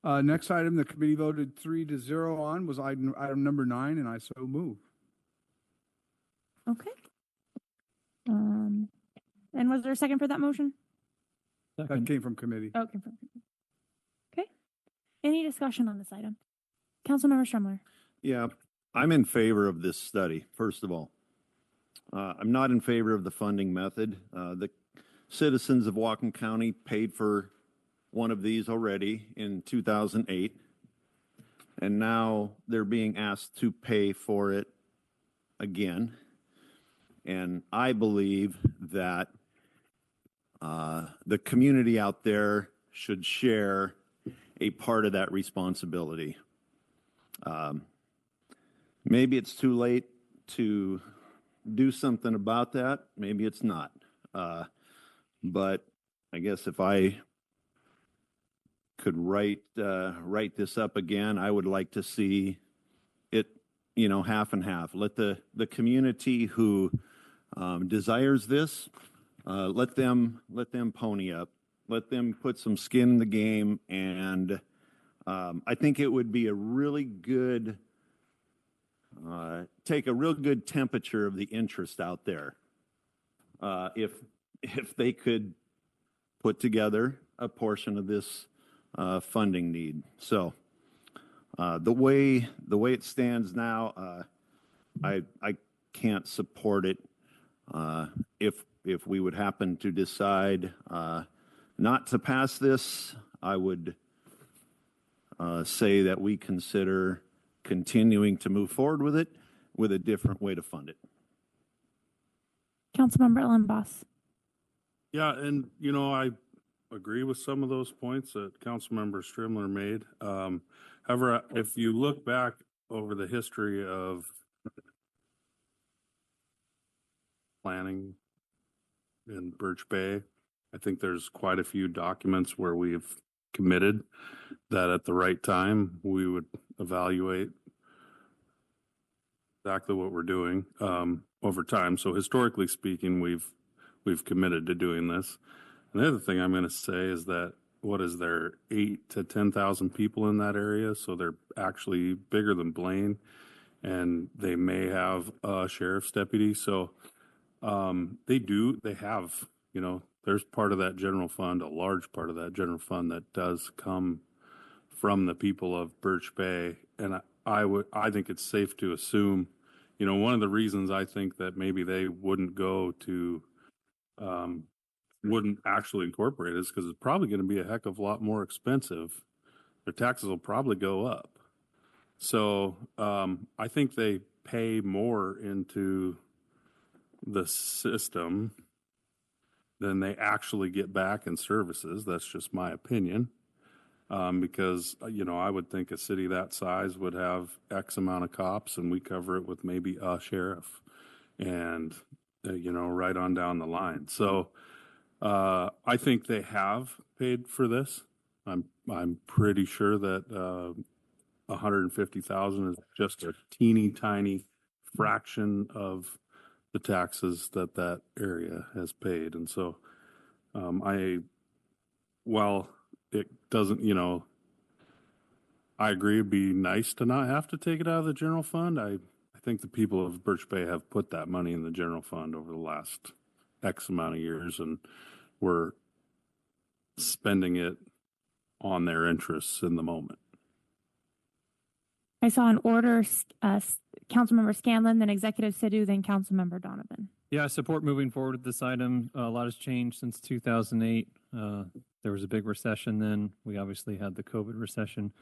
Next item, the committee voted 3-0 on was item number 9, and I so move. Okay. And was there a second for that motion? That came from committee. Oh, it came from committee. Okay. Any discussion on this item? Councilmember Strumler. Yeah, I'm in favor of this study, first of all. I'm not in favor of the funding method. The citizens of Whatcom County paid for one of these already in 2008, and now they're being asked to pay for it again. And I believe that the community out there should share a part of that responsibility. Maybe it's too late to do something about that. Maybe it's not. But I guess if I could write this up again, I would like to see it, half and half. Let the community who desires this, let them pony up. Let them put some skin in the game, and I think it would be a really good take a real good temperature of the interest out there. If they could put together a portion of this funding need. So the way it stands now, I can't support it. If we would happen to decide not to pass this, I would say that we consider continuing to move forward with it with a different way to fund it. Councilmember Ellenboss. Yeah, and I agree with some of those points that Councilmember Strimler made. However, if you look back over the history of planning in Birch Bay, I think there's quite a few documents where we've committed that at the right time we would evaluate exactly what we're doing over time. So historically speaking, we've committed to doing this. And the other thing I'm going to say is that what is there, 8,000 to 10,000 people in that area? So they're actually bigger than Blaine, and they may have a sheriff's deputy. So they have, there's part of that general fund, a large part of that general fund that does come from the people of Birch Bay. And I think it's safe to assume, one of the reasons I think that maybe they wouldn't go to, wouldn't actually incorporate it is because it's probably going to be a heck of a lot more expensive. Their taxes will probably go up. So I think they pay more into the system than they actually get back in services. That's just my opinion. Because, I would think a city that size would have X amount of cops, and we cover it with maybe a sheriff and, right on down the line. So I think they have paid for this. I'm pretty sure that 150,000 is just a teeny tiny fraction of the taxes that area has paid. And so while it doesn't, I agree it'd be nice to not have to take it out of the general fund. I think the people of Birch Bay have put that money in the general fund over the last X amount of years, and we're spending it on their interests in the moment. I saw an order, Councilmember Scanlon, then Executive Sidhu, then Councilmember Donovan. Yeah, I support moving forward with this item. A lot has changed since 2008. There was a big recession then. We obviously had the COVID recession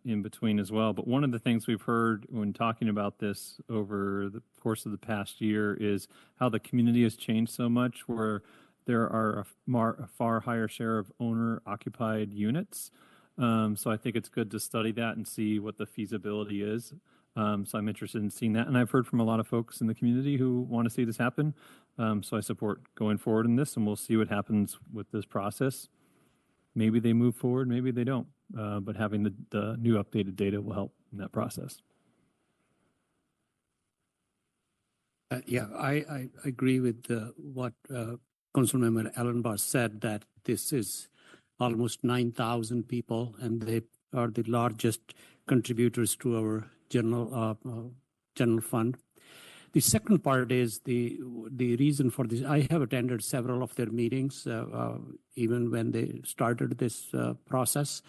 in between as well. But one of the things we've heard when talking about this over the course of the past year is how the community has changed so much, where there are a far higher share of owner-occupied units. So I think it's good to study that and see what the feasibility is. So I'm interested in seeing that. And I've heard from a lot of folks in the community who want to see this happen. So I support going forward in this, and we'll see what happens with this process. Maybe they move forward, maybe they don't. But having the new updated data will help in that process. I agree with what Councilmember Ellenboss said, that this is almost 9,000 people, and they are the largest contributors to our general fund. The second part is the reason for this. I have attended several of their meetings, even when they started this process.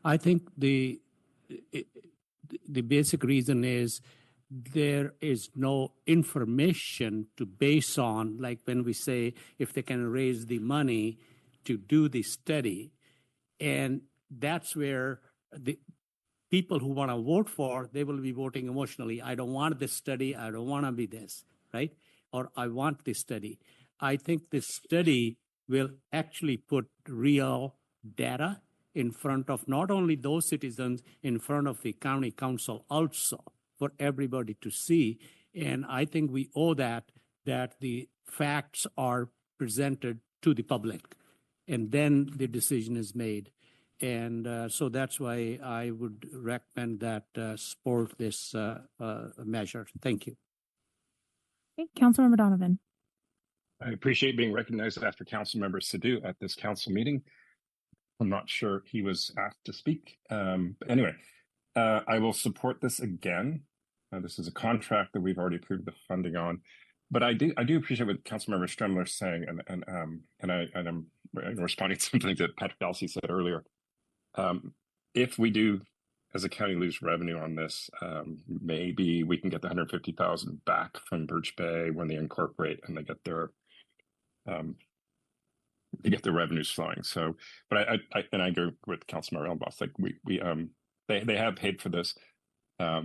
I think the basic reason is there is no information to base on, like when we say if they can raise the money to do the study. And that's where the people who want to vote for, they will be voting emotionally. I don't want this study. I don't want to be this, right? Or I want this study. I think this study will actually put real data in front of not only those citizens, in front of the county council also, for everybody to see. And I think we owe that the facts are presented to the public, and then the decision is made. And so that's why I would recommend that support this measure. Thank you. Okay, Councilmember Donovan. I appreciate being recognized after Councilmember Sadhu at this council meeting. I'm not sure he was asked to speak. But anyway, I will support this again. This is a contract that we've already approved the funding on. But I do appreciate what Councilmember Stremler is saying, and I'm responding to something that Patrick Dalsey said earlier. If we do, as a county, lose revenue on this, maybe we can get the $150,000 back from Birch Bay when they incorporate and they get their revenues flowing. So, but I agree with Councilmember Ellenboss. Like they have paid for this, but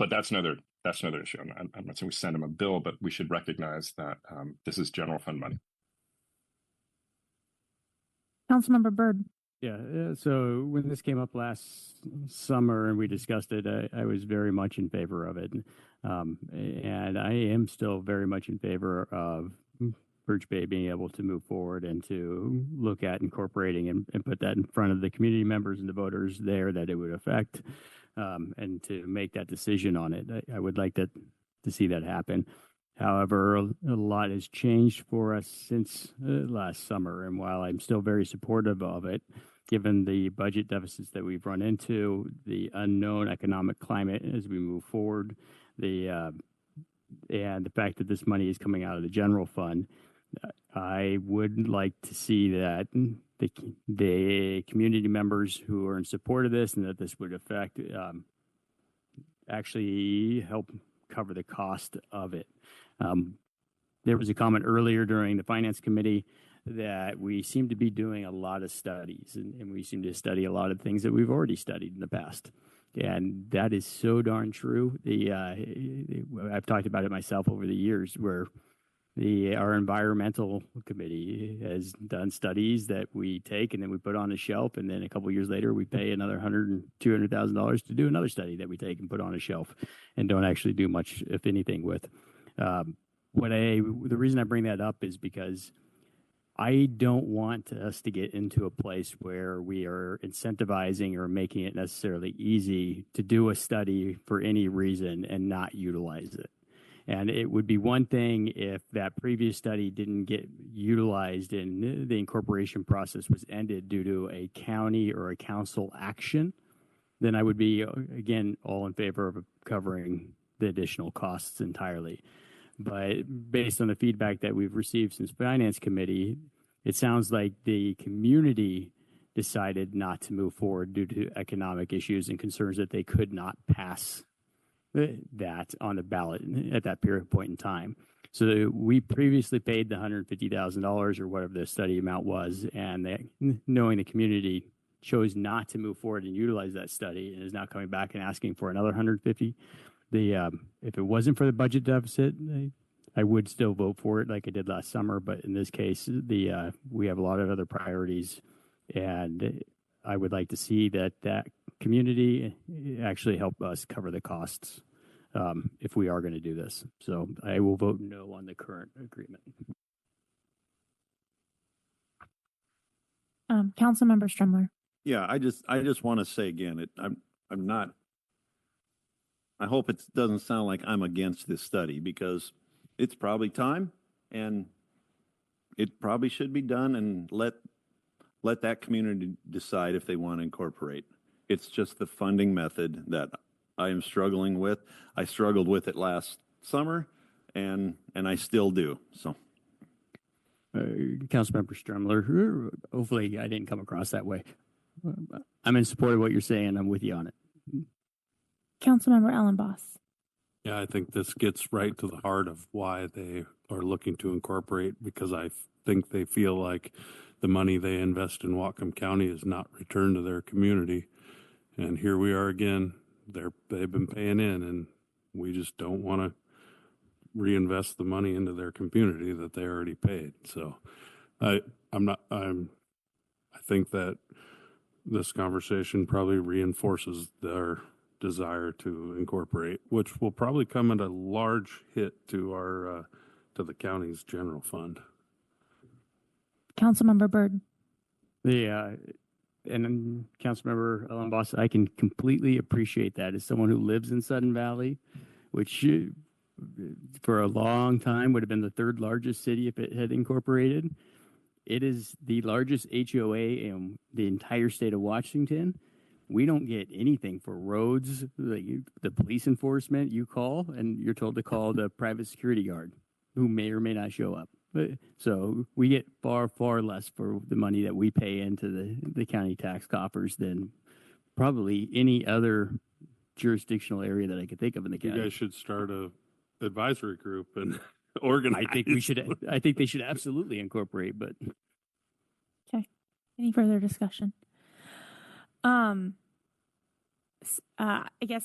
that's another issue. I'm not saying we send them a bill, but we should recognize that this is general fund money. Councilmember Byrd. Yeah, so when this came up last summer and we discussed it, I was very much in favor of it. And I am still very much in favor of Birch Bay being able to move forward and to look at incorporating and put that in front of the community members and the voters there that it would affect, and to make that decision on it. I would like to see that happen. However, a lot has changed for us since last summer, and while I'm still very supportive of it, given the budget deficits that we've run into, the unknown economic climate as we move forward, and the fact that this money is coming out of the general fund, I would like to see that the community members who are in support of this and that this would affect actually help cover the cost of it. There was a comment earlier during the Finance Committee that we seem to be doing a lot of studies, and we seem to study a lot of things that we've already studied in the past. And that is so darn true. I've talked about it myself over the years, where our environmental committee has done studies that we take and then we put on a shelf, and then a couple of years later we pay another $200,000 to do another study that we take and put on a shelf and don't actually do much, if anything, with. The reason I bring that up is because I don't want us to get into a place where we are incentivizing or making it necessarily easy to do a study for any reason and not utilize it. And it would be one thing if that previous study didn't get utilized and the incorporation process was ended due to a county or a council action, then I would be, again, all in favor of covering the additional costs entirely. But based on the feedback that we've received since Finance Committee, it sounds like the community decided not to move forward due to economic issues and concerns that they could not pass that on the ballot at that point in time. So we previously paid the $150,000 or whatever the study amount was, and knowing the community chose not to move forward and utilize that study and is now coming back and asking for another $150,000. If it wasn't for the budget deficit, I would still vote for it like I did last summer. But in this case, we have a lot of other priorities, and I would like to see that community actually help us cover the costs if we are going to do this. So I will vote no on the current agreement. Councilmember Stremler. Yeah, I just want to say again, I'm not. I hope it doesn't sound like I'm against this study, because it's probably time and it probably should be done, and let let that community decide if they want to incorporate. It's just the funding method that I am struggling with. I struggled with it last summer, and I still do. So, Councilmember Strumler, hopefully I didn't come across that way. I'm in support of what you're saying. I'm with you on it. Councilmember Ellen Boss. Yeah, I think this gets right to the heart of why they are looking to incorporate, because I think they feel like the money they invest in Whatcom County is not returned to their community. And here we are again. They've been paying in, and we just don't want to reinvest the money into their community that they already paid. So I think that this conversation probably reinforces their desire to incorporate, which will probably come at a large hit to our to the county's general fund. Councilmember Byrd. And Councilmember Ellen Boss, I can completely appreciate that as someone who lives in Sudden Valley, which for a long time would have been the third largest city if it had incorporated. It is the largest HOA in the entire state of Washington. We don't get anything for roads. The police enforcement, you call, and you're told to call the private security guard, who may or may not show up. So we get far, far less for the money that we pay into the county tax coffers than probably any other jurisdictional area that I could think of in the county. You guys should start a advisory group and organize. I think we should. I think they should absolutely incorporate. But Okay. Any further discussion? I guess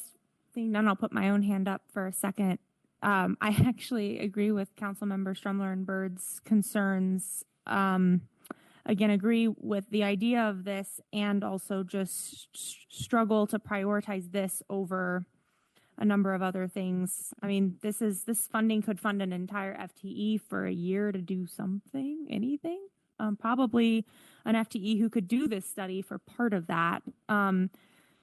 seeing none, I'll put my own hand up for a second. I actually agree with Councilmember Strumler and Byrd's concerns. Again, agree with the idea of this, and also just struggle to prioritize this over a number of other things. I mean, this funding could fund an entire FTE for a year to do something, anything. Probably an FTE who could do this study for part of that.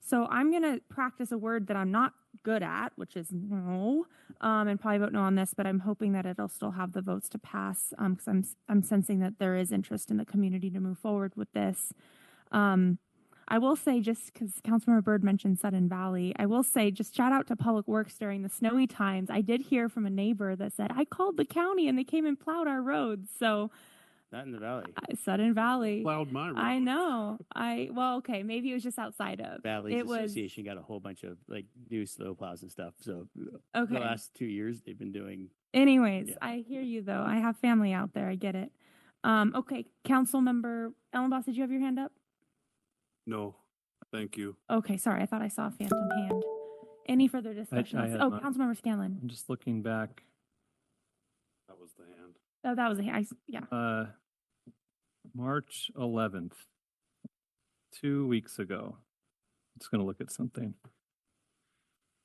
So I'm going to practice a word that I'm not good at, which is no, and probably vote no on this, but I'm hoping that it'll still have the votes to pass, because I'm sensing that there is interest in the community to move forward with this. I will say, just because Councilmember Byrd mentioned Sudden Valley, I will say, just shout out to Public Works during the snowy times. I did hear from a neighbor that said, I called the county and they came and plowed our roads. So not in the valley. Sudden Valley. Plowed my road. I know. Well, okay, maybe it was just outside of. Valley Association got a whole bunch of new snow plows and stuff. So okay. The last 2 years they've been doing. Anyways, yeah. I hear you though. I have family out there. I get it. Okay, Councilmember Ellen Boss, did you have your hand up? No, thank you. Okay, sorry. I thought I saw a phantom hand. Any further discussion? Councilmember Scanlon. I'm just looking back. That was the hand. Oh, that was a hand. Yeah. March 11th, 2 weeks ago. I'm just going to look at something.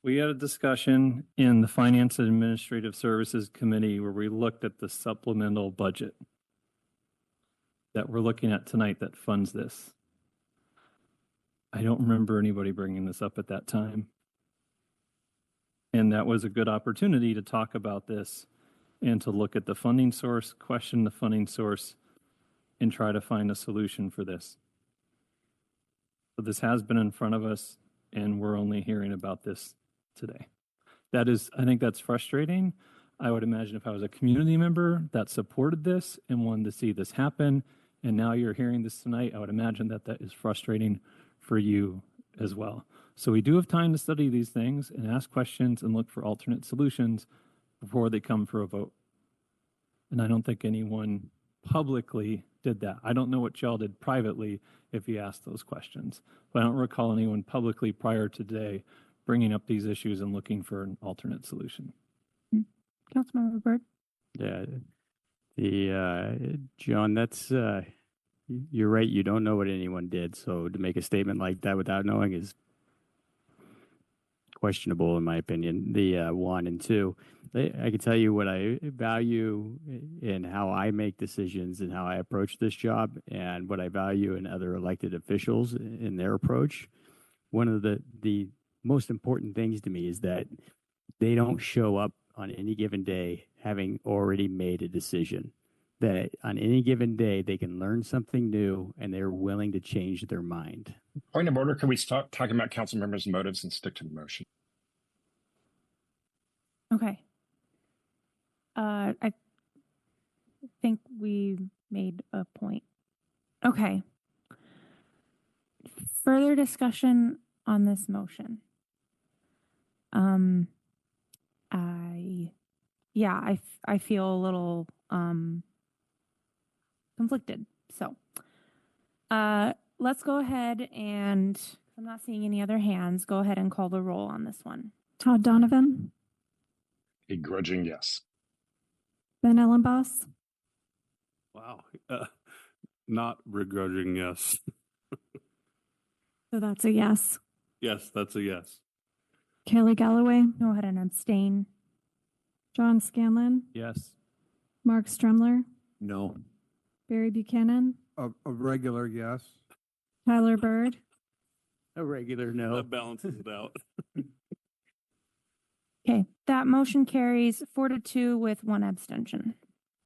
We had a discussion in the Finance and Administrative Services Committee where we looked at the supplemental budget that we're looking at tonight that funds this. I don't remember anybody bringing this up at that time. And that was a good opportunity to talk about this and to look at the funding source, question the funding source, and try to find a solution for this. So this has been in front of us, and we're only hearing about this today. I think that's frustrating. I would imagine if I was a community member that supported this and wanted to see this happen, and now you're hearing this tonight, I would imagine that is frustrating for you as well. So we do have time to study these things and ask questions and look for alternate solutions before they come for a vote. And I don't think anyone publicly did that. I don't know what y'all did privately if you asked those questions, but I don't recall anyone publicly prior to today bringing up these issues and looking for an alternate solution. Councilmember Byrd. Yeah, John, that's you're right. You don't know what anyone did, so to make a statement like that without knowing is questionable, in my opinion. The 1 and 2, I can tell you what I value in how I make decisions and how I approach this job, and what I value in other elected officials in their approach. One of the most important things to me is that they don't show up on any given day having already made a decision. that on any given day they can learn something new and they're willing to change their mind. Point of order, can we stop talking about council members' motives and stick to the motion? Okay. I think we made a point. Okay. Further discussion on this motion. I feel a little conflicted. So, let's go ahead and I'm not seeing any other hands. Go ahead and call the roll on this one. Todd Donovan, A grudging yes. Ben Ellenboss, Wow. Not begrudging, yes. so that's a yes. Yes, that's a yes. Kaylee Galloway, Go ahead and abstain. John Scanlon, Yes. Mark Strumler, No. Barry Buchanan, A regular yes. Tyler Bird, A regular no. That balances it out. Okay, that motion carries 4-2 with 1 abstention.